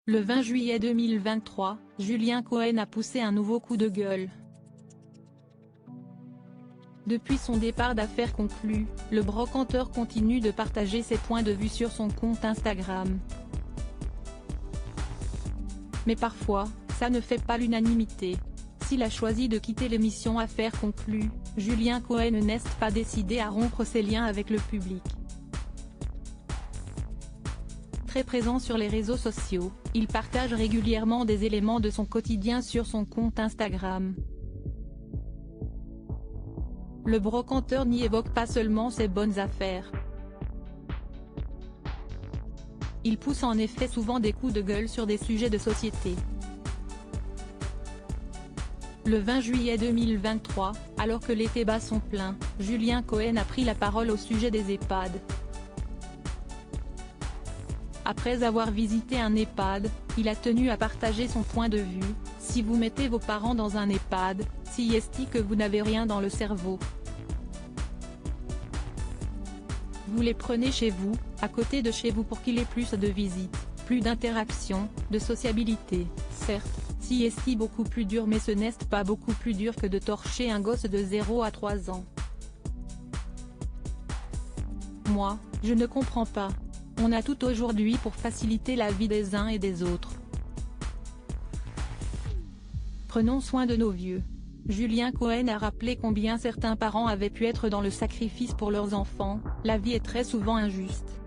Le 20 juillet 2023, Julien Cohen a poussé un nouveau coup de gueule. Depuis son départ d'Affaires conclues, le brocanteur continue de partager ses points de vue sur son compte Instagram. Mais parfois, ça ne fait pas l'unanimité. S'il a choisi de quitter l'émission Affaires conclues, Julien Cohen n'est pas décidé à rompre ses liens avec le public. Très présent sur les réseaux sociaux, il partage régulièrement des éléments de son quotidien sur son compte Instagram. Le brocanteur n'y évoque pas seulement ses bonnes affaires. Il pousse en effet souvent des coups de gueule sur des sujets de société. Le 20 juillet 2023, alors que les débats sont pleins, Julien Cohen a pris la parole au sujet des EHPAD. Après avoir visité un EHPAD, il a tenu à partager son point de vue. Si vous mettez vos parents dans un EHPAD, si est-il que vous n'avez rien dans le cerveau. Vous les prenez chez vous, à côté de chez vous pour qu'il ait plus de visites, plus d'interaction, de sociabilité. Certes, si est beaucoup plus dur, mais ce n'est pas beaucoup plus dur que de torcher un gosse de 0 à 3 ans. Moi, je ne comprends pas. On a tout aujourd'hui pour faciliter la vie des uns et des autres. Prenons soin de nos vieux. Julien Cohen a rappelé combien certains parents avaient pu être dans le sacrifice pour leurs enfants. La vie est très souvent injuste.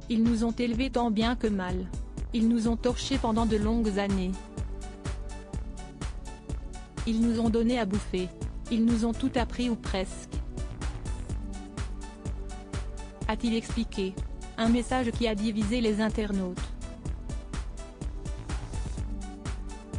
Ils nous ont élevés tant bien que mal. Ils nous ont torchés pendant de longues années. Ils nous ont donné à bouffer. Ils nous ont tout appris ou presque. A-t-il expliqué. Un message qui a divisé les internautes.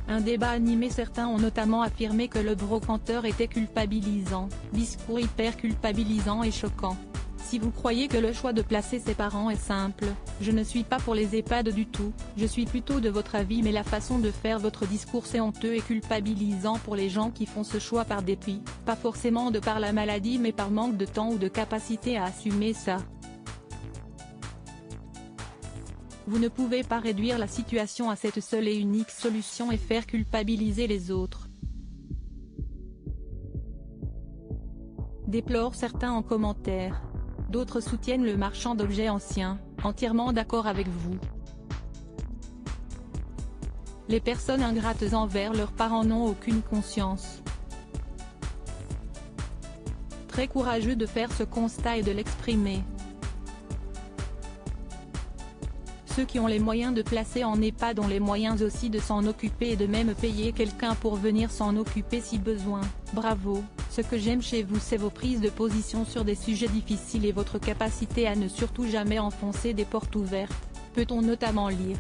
Un débat animé, certains ont notamment affirmé que le brocanteur était culpabilisant, discours hyper culpabilisant et choquant. Si vous croyez que le choix de placer ses parents est simple, je ne suis pas pour les EHPAD du tout, je suis plutôt de votre avis, mais la façon de faire votre discours c'est honteux et culpabilisant pour les gens qui font ce choix par dépit, pas forcément de par la maladie mais par manque de temps ou de capacité à assumer ça. Vous ne pouvez pas réduire la situation à cette seule et unique solution et faire culpabiliser les autres. Déplorent certains en commentaire. D'autres soutiennent le marchand d'objets anciens, entièrement d'accord avec vous. Les personnes ingrates envers leurs parents n'ont aucune conscience. Très courageux de faire ce constat et de l'exprimer. Ceux qui ont les moyens de placer en EHPAD ont les moyens aussi de s'en occuper et de même payer quelqu'un pour venir s'en occuper si besoin. Bravo, ce que j'aime chez vous c'est vos prises de position sur des sujets difficiles et votre capacité à ne surtout jamais enfoncer des portes ouvertes, peut-on notamment lire.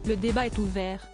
Le débat est ouvert.